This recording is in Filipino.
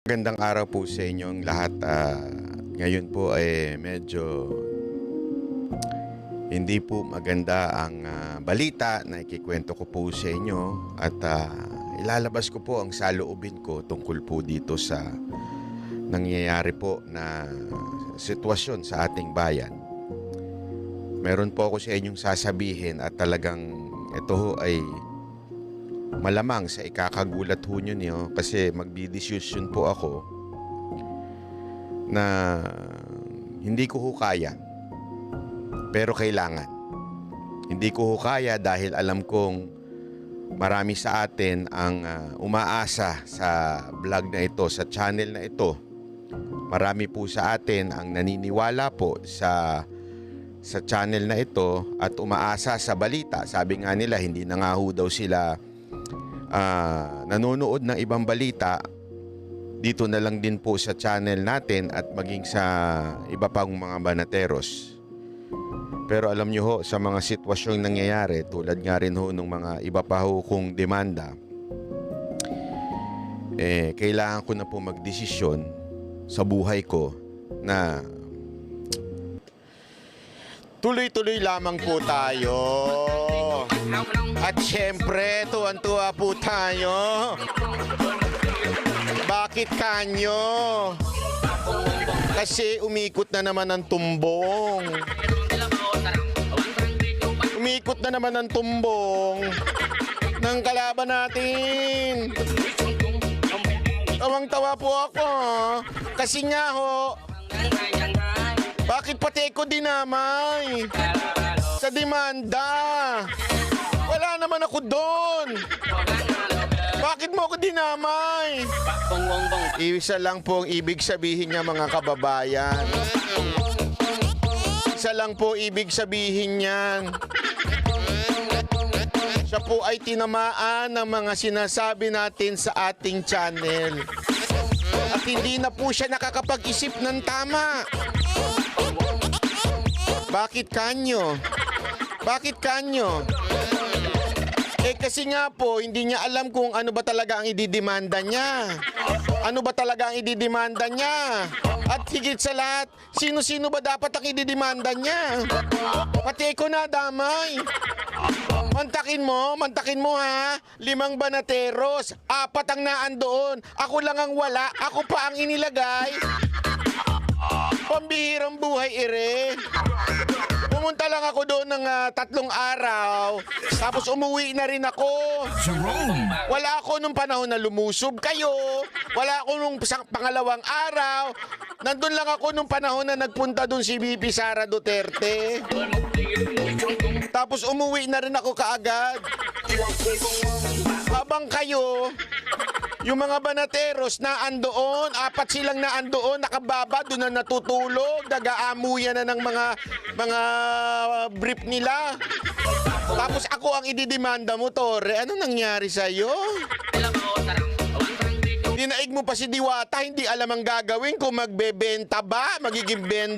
Gandang araw po sa inyong lahat. Ngayon po ay medyo hindi po maganda ang balita na ikikwento ko po sa inyo at ilalabas ko po ang saloobin ko tungkol po dito sa nangyayari po na sitwasyon sa ating bayan. Meron po ako sa inyong sasabihin at talagang ito ho ay malamang sa ikakagulat ho nyo kasi magdidesisyon po ako na hindi ko ho kaya. Pero kailangan. Hindi ko ho kaya dahil alam kong marami sa atin ang umaasa sa vlog na ito, sa channel na ito. Marami po sa atin ang naniniwala po sa channel na ito at umaasa sa balita. Sabi nga nila, hindi na nga ho daw sila nanonood ng ibang balita. Dito na lang din po sa channel natin at maging sa iba pang mga banateros. Pero alam nyo ho, sa mga sitwasyong nangyayari, tulad nga rin ho ng mga iba pa ho kong demanda, kailangan ko na po magdesisyon sa buhay ko na tuloy-tuloy lamang po tayo. At syempre, tuwan-tuwa po tayo. Bakit kanyo? Kasi umikot na naman ang tumbong. Umikot na naman ang tumbong ng kalaban natin. Tawang-tawa po ako. Kasi nga ho, bakit pati ko dinamay sa demanda? Wala naman ako doon. Bakit mo ako dinamay? Isa lang po ang ibig sabihin niya, mga kababayan. Isa lang po ibig sabihin niyan. Siya po ay tinamaan ng mga sinasabi natin sa ating channel. At hindi na po siya nakakapag-isip ng tama. Bakit kanyo? Bakit kanyo? Kasi nga po, hindi niya alam kung ano ba talaga ang ididemanda niya. Ano ba talaga ang ididemanda niya? At higit sa lahat, sino-sino ba dapat ang ididemanda niya? Pati ko na damay. Mantakin mo ha. 5 banateros, 4 ang naandoon. Ako lang ang wala, ako pa ang inilagay. Pambihirang buhay ere. Pumunta lang ako doon ng 3 araw, tapos umuwi na rin ako. Wala ako nung panahon na lumusob kayo. Wala ako nung pangalawang araw. Nandun lang ako nung panahon na nagpunta doon si VP Sara Duterte. Tapos umuwi na rin ako kaagad. Habang kayo, yung mga banateros na andoon, 4 silang na andoon, nakababa, doon na natutulog, nag-aamuyan na ng mga brief nila. Tapos ako ang ididemanda mo, Tore. Ano nangyari sa'yo? Dinaig mo pa si Diwata, hindi alam ang gagawin kung magbebenta ba, magiging bendo.